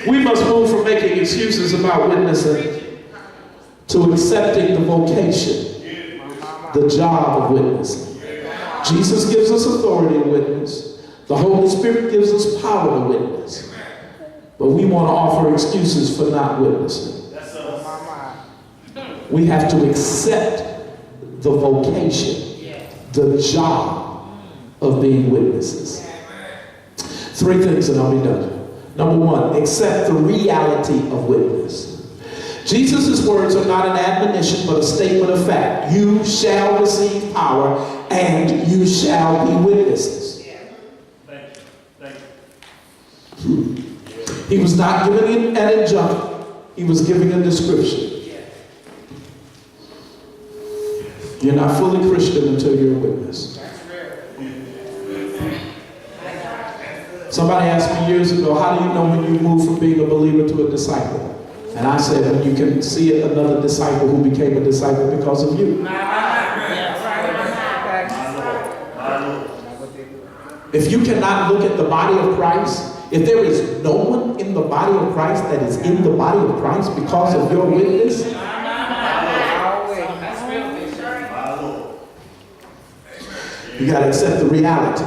We must move from making excuses about witnessing to accepting the vocation, the job of witnessing. Jesus gives us authority to witness. The Holy Spirit gives us power to witness. But we want to offer excuses for not witnessing. We have to accept the vocation, the job of being witnesses. Three things and I'll be done. Number one, accept the reality of witness. Jesus' words are not an admonition, but a statement of fact. You shall receive power and you shall be witnesses. Thank you. He was not giving an injunction. He was giving a description. You're not fully Christian until you're a witness. Somebody asked me years ago, how do you know when you move from being a believer to a disciple? And I said, when you can see another disciple who became a disciple because of you. If you cannot look at the body of Christ, if there is no one in the body of Christ that is in the body of Christ because of your witness, you got to accept the reality.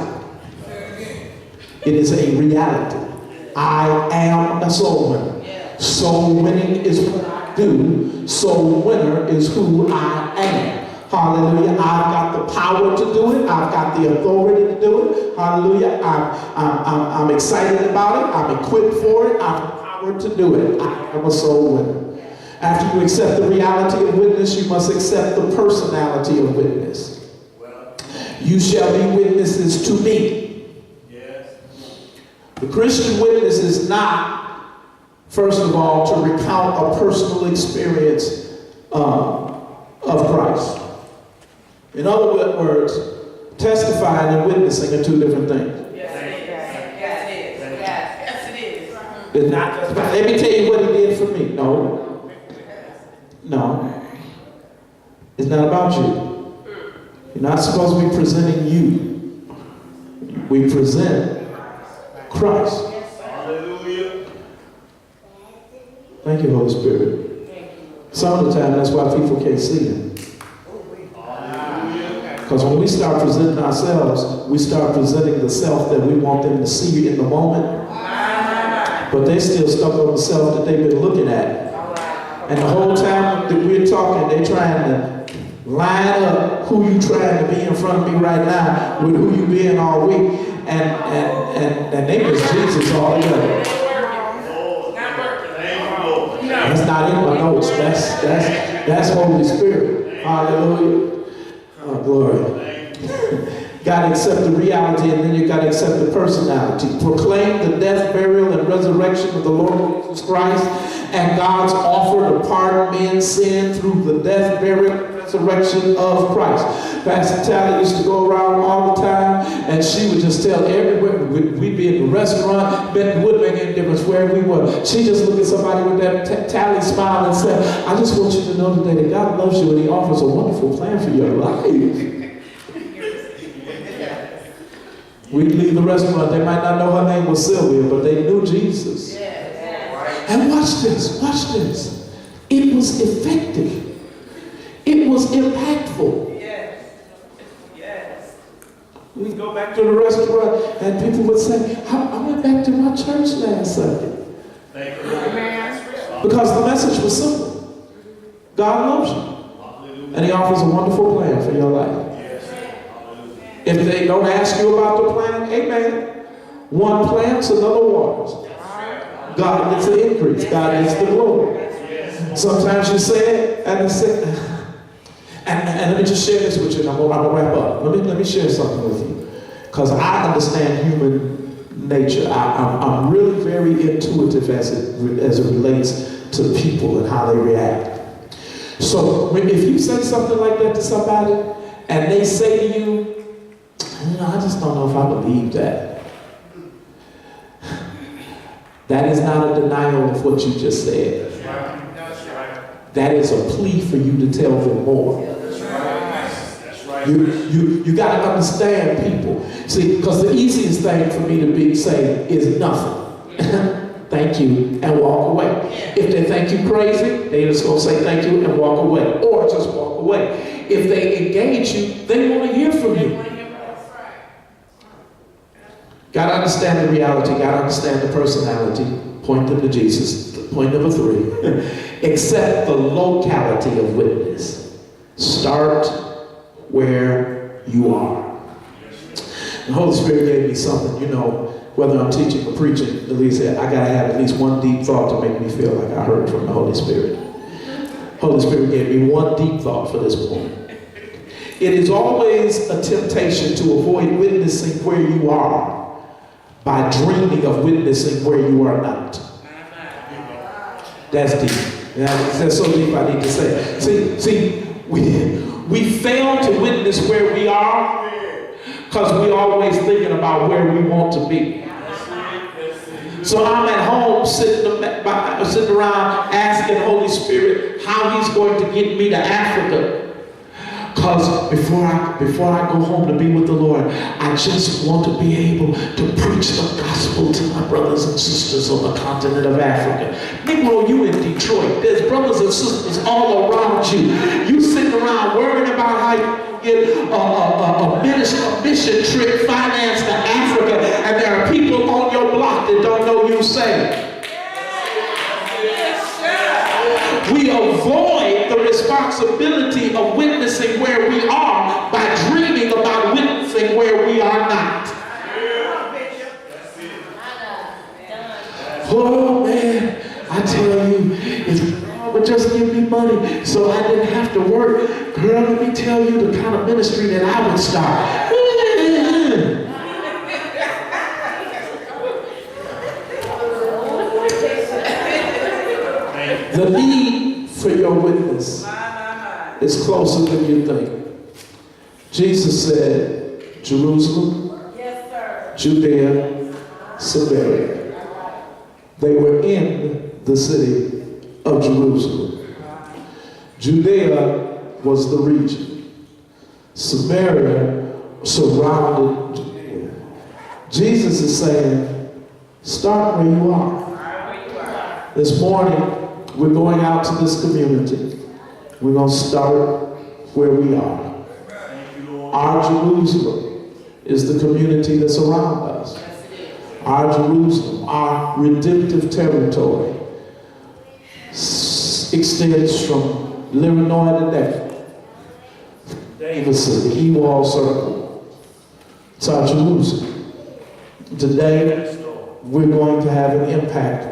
It is a reality. I am a soul winner. Soul winning is what I do. Soul winner is who I am. Hallelujah. I've got the power to do it. I've got the authority to do it. Hallelujah. I'm excited about it. I'm equipped for it. I have the power to do it. I am a soul winner. After you accept the reality of witness, you must accept the personality of witness. You shall be witnesses to me. The Christian witness is not, first of all, to recount a personal experience of Christ. In other words, testifying and witnessing are two different things. Yes, it is. It's not just, let me tell you what he did for me. No. It's not about you. You're not supposed to be presenting you. We present Christ. Hallelujah. Thank you, Holy Spirit. Some of the time, that's why people can't see Him. Because when we start presenting ourselves, we start presenting the self that we want them to see in the moment. But they're still stuck on the self that they've been looking at. And the whole time that we're talking, they're trying to line up who you trying to be in front of me right now with who you been all week. And they miss Jesus altogether. That's not in my notes. That's Holy Spirit. Hallelujah. Oh, glory. Got to accept the reality, and then you got to accept the personality. Proclaim the death, burial, and resurrection of the Lord Jesus Christ and God's offer to pardon men's sin through the death, burial, and resurrection of Christ. Pastor Tally used to go around all the time, and she would just tell everywhere. We'd be in the restaurant, it wouldn't make any difference where we were. She just looked at somebody with that Tally smile and said, I just want you to know today that God loves you and He offers a wonderful plan for your life. We'd leave the restaurant. They might not know her name was Sylvia, but they knew Jesus. And watch this. It was effective. It was impactful. We go back to the restaurant and people would say, I went back to my church last Sunday. Thank you. Because the message was simple. God loves you. And He offers a wonderful plan for your life. If they don't ask you about the plan, amen. One plants, another waters. God gets the increase. God gets the glory. Sometimes you say it, and let me just share this with you, and I'm gonna wrap up. Let me share something with you, because I understand human nature. I'm really very intuitive as it relates to people and how they react. So if you say something like that to somebody, and they say to you, I just don't know if I believe that. That is not a denial of what you just said. That is a plea for you to tell them more. You got to understand people. See, because the easiest thing for me to say is nothing. thank you, and walk away. If they think you crazy, they just gonna say thank you and walk away, or just walk away. If they engage you, they want to hear from you. Got to understand the reality, got to understand the personality. Point them to Jesus. Point number 3, accept the locality of witness. Start where you are. The Holy Spirit gave me something, you know, whether I'm teaching or preaching, at least I got to have at least one deep thought to make me feel like I heard from the Holy Spirit. Holy Spirit gave me one deep thought for this point. It is always a temptation to avoid witnessing where you are by dreaming of witnessing where you are not. That's deep. That's so deep I need to say. See, we fail to witness where we are because we're always thinking about where we want to be. So I'm at home sitting around asking Holy Spirit how he's going to get me to Africa. Because before I go home to be with the Lord, I just want to be able to preach the gospel to my brothers and sisters on the continent of Africa. Negro, you in Detroit. There's brothers and sisters all around you. You sitting around worrying about how you get a mission trip financed to Africa, and there are people on your block that don't know you saved. We avoid the responsibility of witnessing where we are by dreaming about witnessing where we are not. Oh man, I tell you, if God would just give me money so I didn't have to work, girl, let me tell you the kind of ministry that I would start. The need for your witness is closer than you think. Jesus said, Jerusalem, Judea, Samaria. They were in the city of Jerusalem. Judea was the region. Samaria surrounded Judea. Jesus is saying, start where you are. This morning, we're going out to this community. We're going to start where we are. Our Jerusalem is the community that's around us. Our Jerusalem, our redemptive territory, extends from Illinois to Davison, the Ewald Circle. It's our Jerusalem. Today, we're going to have an impact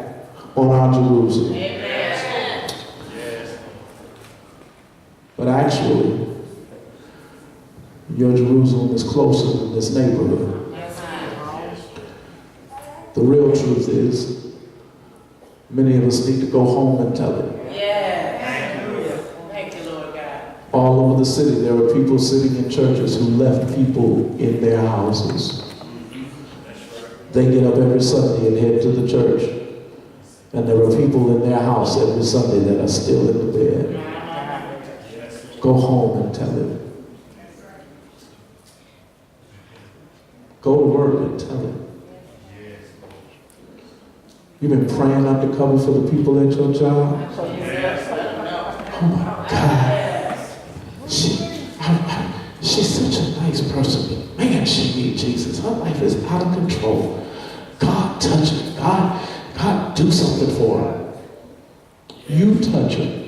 on our Jerusalem. Amen. But actually, your Jerusalem is closer than this neighborhood. The real truth is, many of us need to go home and tell it. Thank you, Lord God. All over the city, there are people sitting in churches who left people in their houses. They get up every Sunday and head to the church. And there are people in their house every Sunday that are still in the bed. Go home and tell it. Go to work and tell it. You've been praying undercover for the people at your job? Oh my God. She's such a nice person. Man, she needs Jesus. Her life is out of control. God touch her. God do something for her. You touch her.